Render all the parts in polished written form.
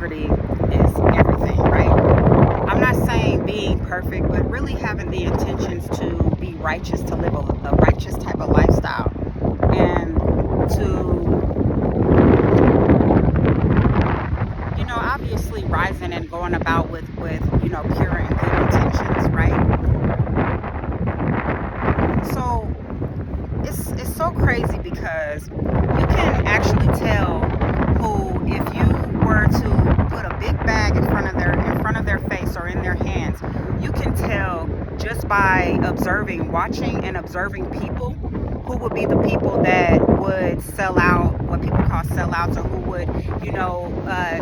integrity is everything, right? I'm not saying being perfect, but really having the intentions to be righteous, to live a righteous type of lifestyle, and to, obviously rising and going about with pure and good intentions, right? So it's so crazy because you can actually tell who, if you were to put a big bag in front of their face or in their hands, you can tell just by watching and observing people, who would be the people that would sell out, what people call sellouts, or who would,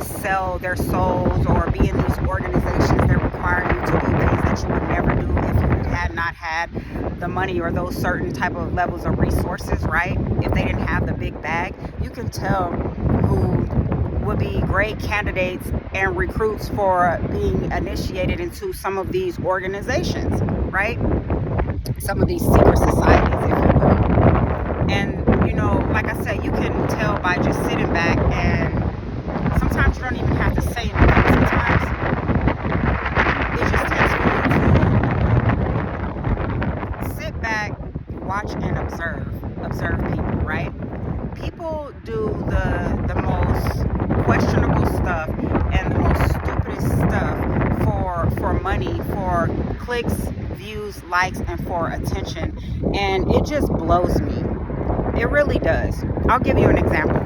sell their souls or be in these organizations that require you to do things that you would never do if you had not had the money or those certain type of levels of resources, right? If they didn't have the big bag, you can tell who would be great candidates and recruits for being initiated into some of these organizations, right? Some of these secret societies, if you will. And, like I said, you can tell by just sitting back, and sometimes you don't even have to say anything. Sometimes it just takes for you to sit back, watch, and observe people, right? People do the most questionable stuff and the most stupidest stuff for money, for clicks, views, likes, and for attention, and it just blows me. It really does. I'll give you an example.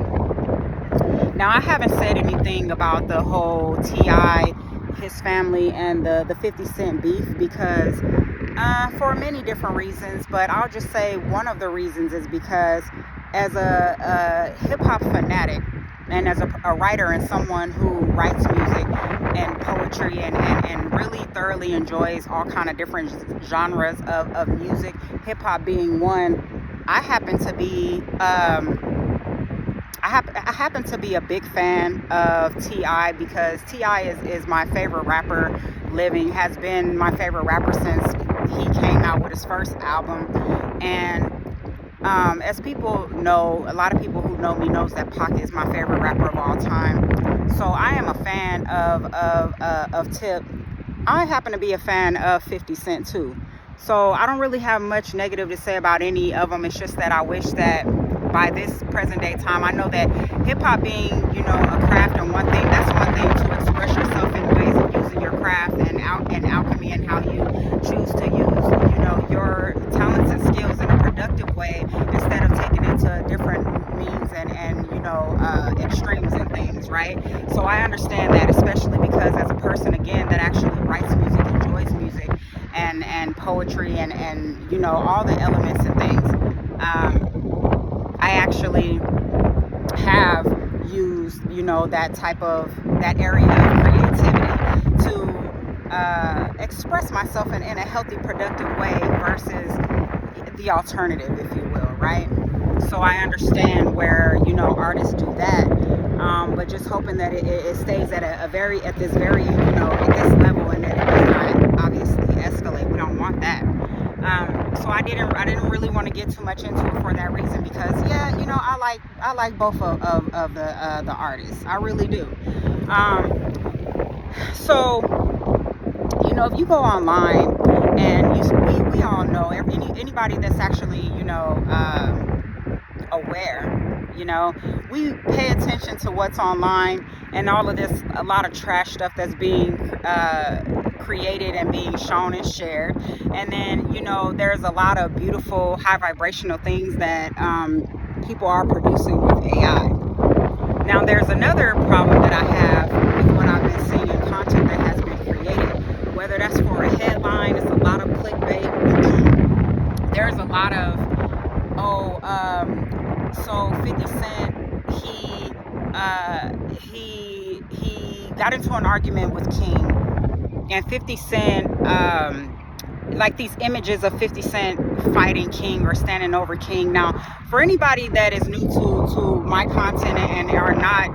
Now, I haven't said anything about the whole T.I., his family, and the 50 Cent beef because for many different reasons, but I'll just say one of the reasons is because as a hip-hop fanatic and as a writer and someone who writes music and poetry and really thoroughly enjoys all kind of different genres of music, hip-hop being one, I happen to be I happen to be a big fan of T.I. because T.I. is my favorite rapper living, has been my favorite rapper since he came out with his first album. And as people know, a lot of people who know me knows that Pac is my favorite rapper of all time. So I am a fan of Tip. I happen to be a fan of 50 Cent too. So I don't really have much negative to say about any of them. It's just that I wish that by this present day time, I know that hip hop being, a craft and one thing, that's one thing to express yourself in ways of using your craft and alchemy and how you choose to use, your talents and skills in a productive way instead of taking it to different means and extremes and things, right? So I understand that, especially because as a person, again, that actually writes music, enjoys music, and poetry and all the elements and things, I actually have used that area of creativity to express myself in a healthy, productive way versus the alternative, if you will, right? So I understand where artists do that, but just hoping that it stays at this level, and that it does not obviously escalate. We don't want that. So I didn't really want to get too much into it for that reason because I like both of the artists. I really do. So if you go online and we all know anybody that's actually aware, we pay attention to what's online and all of this, a lot of trash stuff that's being created and being shown and shared. And then there's a lot of beautiful high vibrational things that people are producing with AI. Now there's another problem that I have with what I've been seeing in content that has been created, whether that's for a headline, it's a lot of clickbait. There's a lot of so 50 Cent, he got into an argument with King, and 50 Cent, like these images of 50 Cent fighting King or standing over King. Now, for anybody that is new to my content and are not,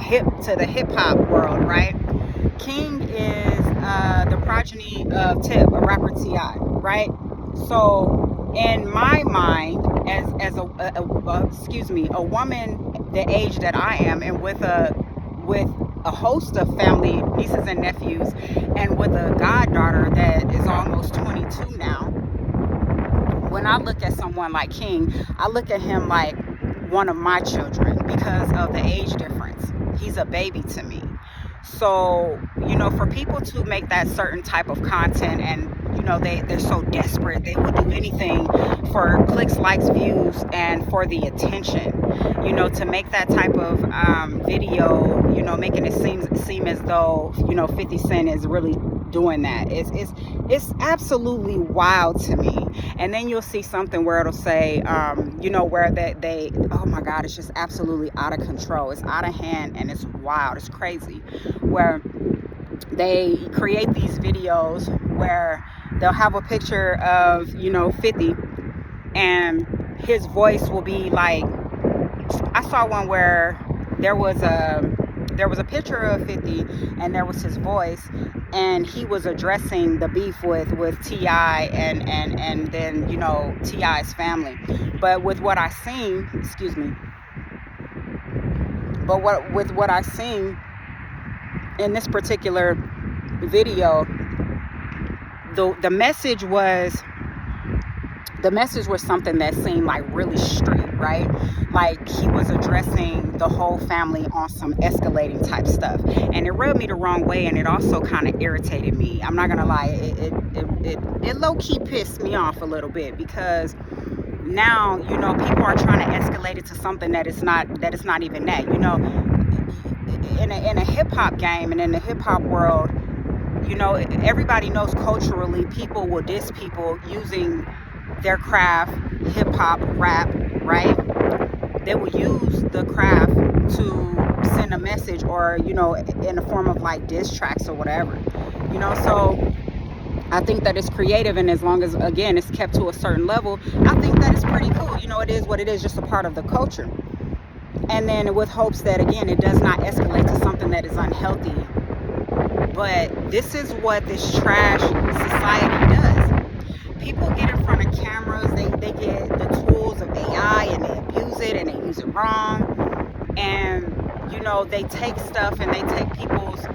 hip to the hip hop world, right? King is the progeny of Tip, a rapper T.I., right? So in my mind, as a woman the age that I am, and with with a host of family, nieces and nephews, and with a goddaughter that is almost 22 now. When I look at someone like King, I look at him like one of my children because of the age difference. He's a baby to me. So, for people to make that certain type of content, and they're so desperate, they will do anything for clicks, likes, views, and for the attention, to make that type of video, making it seem as though 50 Cent is really doing that. It's absolutely wild to me. And then you'll see something where it'll say where they oh my God, it's just absolutely out of control, it's out of hand, and it's wild, it's crazy, where they create these videos where they'll have a picture of 50, and his voice will be like, I saw one where there was a picture of 50 and there was his voice, and he was addressing the beef with T.I. and then T.I.'s family. But with what I seen, with what I seen in this particular video, the message was something that seemed like really street, right? Like he was addressing the whole family on some escalating type stuff, and it rubbed me the wrong way, and it also kind of irritated me. I'm not gonna lie, it low-key pissed me off a little bit, because now people are trying to escalate it to something that it's not even that. In a hip-hop game and in the hip-hop world, everybody knows culturally people will diss people using their craft, hip-hop, rap, right? They will use the craft to send a message, or in the form of like diss tracks or whatever, so I think that it's creative, and as long as, again, it's kept to a certain level, I think that it's pretty cool. It is what it is, just a part of the culture. And then with hopes that, again, it does not escalate to something that is unhealthy. But this is what this trash society does. People get in front of cameras, they get the tools of AI, and they abuse it, and they use it wrong. And, they take stuff, and they take people's,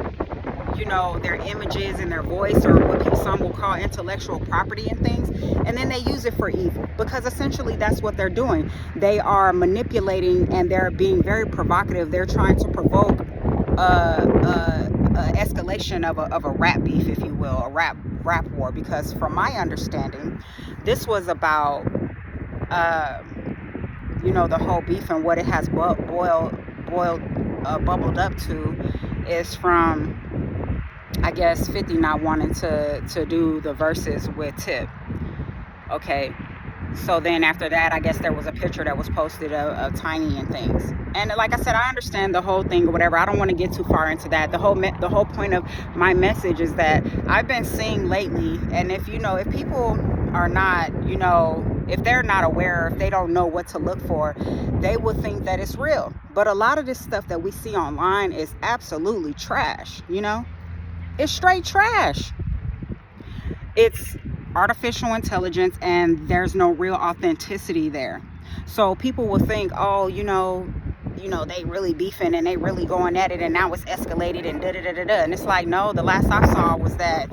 their images and their voice, or what some will call intellectual property and things, and then they use it for evil, because essentially that's what they're doing. They are manipulating, and they're being very provocative. They're trying to provoke escalation of a rap beef, if you will, a rap war, because from my understanding, this was about the whole beef, and what it has bubbled up to is from, I guess, 50 not wanting to do the verses with Tip. Okay, so then after that, I guess there was a picture that was posted of Tiny and things. And like I said, I understand the whole thing or whatever. I don't want to get too far into that. The whole point of my message is that I've been seeing lately, and if people are not, if they're not aware, if they don't know what to look for, they will think that it's real. But a lot of this stuff that we see online is absolutely trash, It's straight trash. It's artificial intelligence, and there's no real authenticity there. So people will think, oh, they really beefing, and they really going at it, and now it's escalated, and da-da-da-da-da. And it's like, no, the last I saw was that,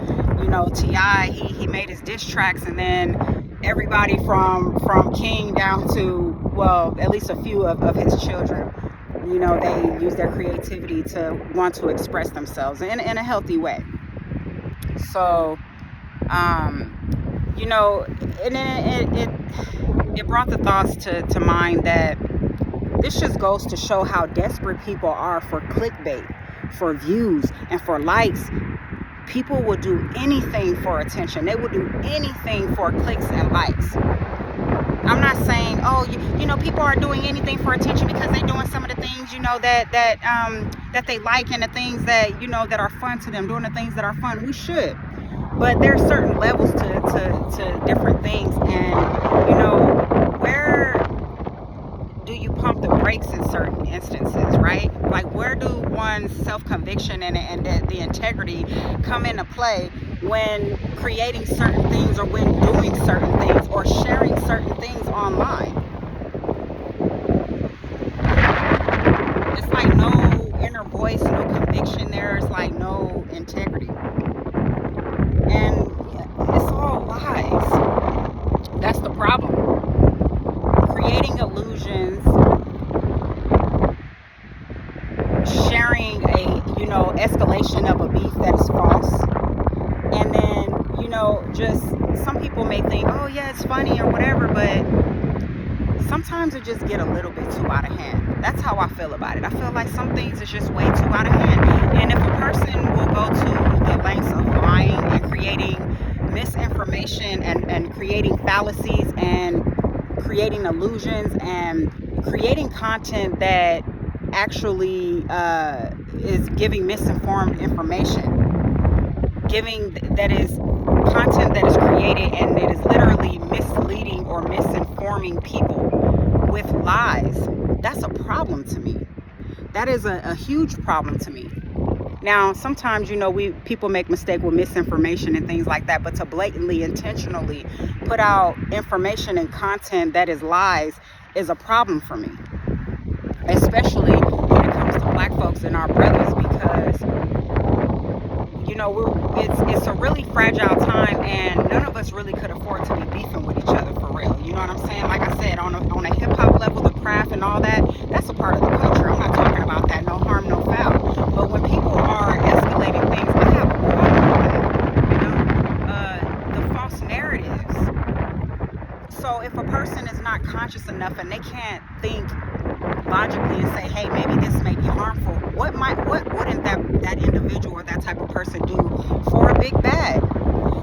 T.I., he made his diss tracks, and then everybody from King down to, well, at least a few of his children, they use their creativity to want to express themselves in a healthy way. So, and it brought the thoughts to mind that this just goes to show how desperate people are for clickbait, for views, and for likes. People will do anything for attention. They will do anything for clicks and likes. I'm not saying, oh, people are doing anything for attention because they're doing some of the things, that they like, and the things that, that are fun to them, doing the things that are fun. We should. But there's certain levels to different things. And, where do you pump the brakes in certain instances, right? Like, where do one's self-conviction and the integrity come into play when creating certain things, or when doing certain things, or sharing certain things online? It's like no inner voice, no escalation of a beef that is false. And then, just some people may think, oh yeah, it's funny or whatever, but sometimes it just get a little bit too out of hand. That's how I feel about it. I feel like some things is just way too out of hand. And if a person will go to the lengths of lying and creating misinformation and creating fallacies and creating illusions and creating content that actually is giving misinformed information, that is content that is created and it is literally misleading or misinforming people with lies, that's a problem to me. That is a huge problem to me. Now, sometimes, people make mistake with misinformation and things like that, but to blatantly, intentionally put out information and content that is lies is a problem for me, especially when it comes to Black folks and our brothers, because it's a really fragile time, and none of us really could afford to be beefing with each other for real. You know what I'm saying? Like I said, on a hip hop level, the craft and all that, that's a part of the culture. I'm not talking about that. No harm, no foul. But when people are escalating things, I have a problem with that. The false narratives. So if a person is not conscious enough and they can't think logically and say, hey, maybe this may be harmful, what wouldn't that individual or that type of person do for a big bag?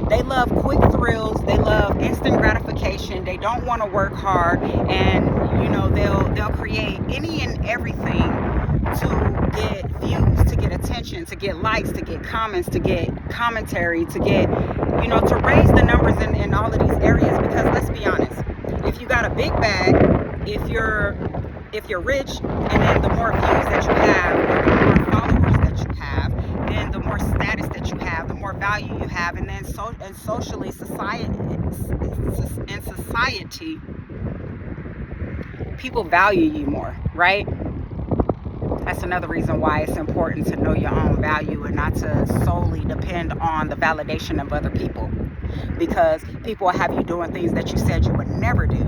They love quick thrills, they love instant gratification, they don't want to work hard, and they'll create any and everything to get views, to get attention, to get likes, to get comments, to get commentary, to get to raise the numbers in all of these areas. Because let's be honest, if you got a big bag, if you're rich, and then the more views that you have, or the more followers that you have, then the more status that you have, the more value you have, and then socially, society, people value you more, right? That's another reason why it's important to know your own value and not to solely depend on the validation of other people, because people will have you doing things that you said you would never do,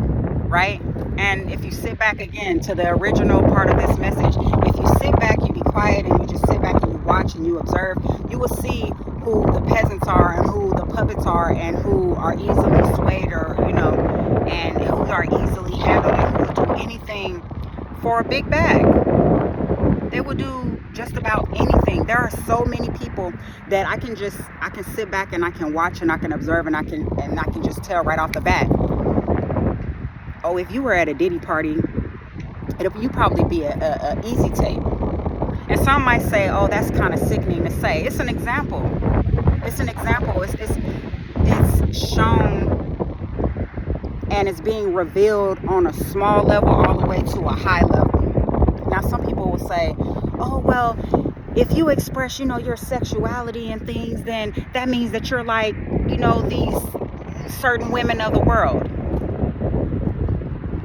right? And if you sit back again to the original part of this message, if you sit back, you be quiet, and you just sit back and you watch and you observe, you will see who the peasants are and who the puppets are and who are easily swayed, or and who are easily handled, and who will do anything for a big bag. They will do just about anything. There are so many people that I can sit back and I can watch and I can observe and I can just tell right off the bat. Oh, if you were at a Diddy party, you probably be a easy tape. And some might say, oh, that's kind of sickening to say. It's an example. It's an example. It's shown and it's being revealed on a small level all the way to a high level. Now, some people will say, oh, well, if you express, your sexuality and things, then that means that you're like, these certain women of the world.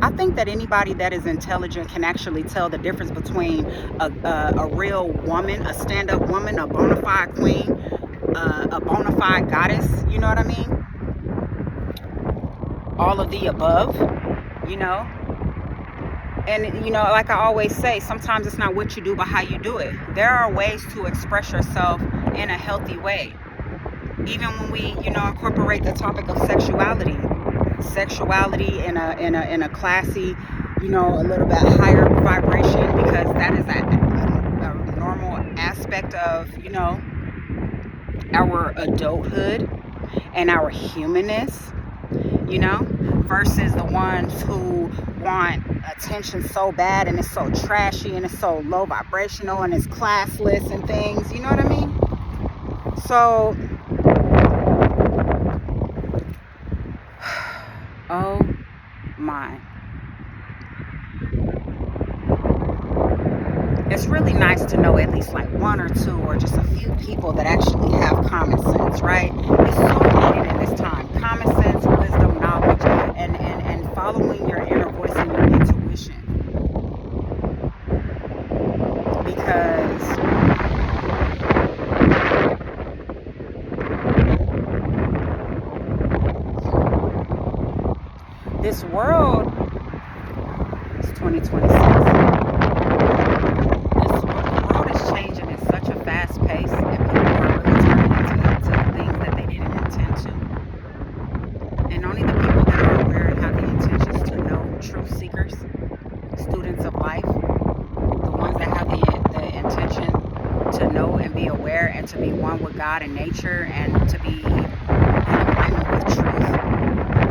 I think that anybody that is intelligent can actually tell the difference between a real woman, a stand-up woman, a bona fide queen, a bona fide goddess, you know what I mean? All of the above, And, like I always say, sometimes it's not what you do, but how you do it. There are ways to express yourself in a healthy way. Even when we, incorporate the topic of sexuality in a classy, a little bit higher vibration, because that is a normal aspect of, our adulthood and our humanness, versus the ones who want attention so bad and it's so trashy and it's so low vibrational and it's classless and things, you know what I mean? So, oh my. It's really nice to know at least like one or two or just a few people that actually have common sense, right? It's so needed in this time. Common sense, wisdom, knowledge, and following your inner voice and your intuition. Because this world is 2026. The world is changing at such a fast truth seekers, students of life, the ones that have the intention to know and be aware and to be one with God and nature and to be in alignment with truth.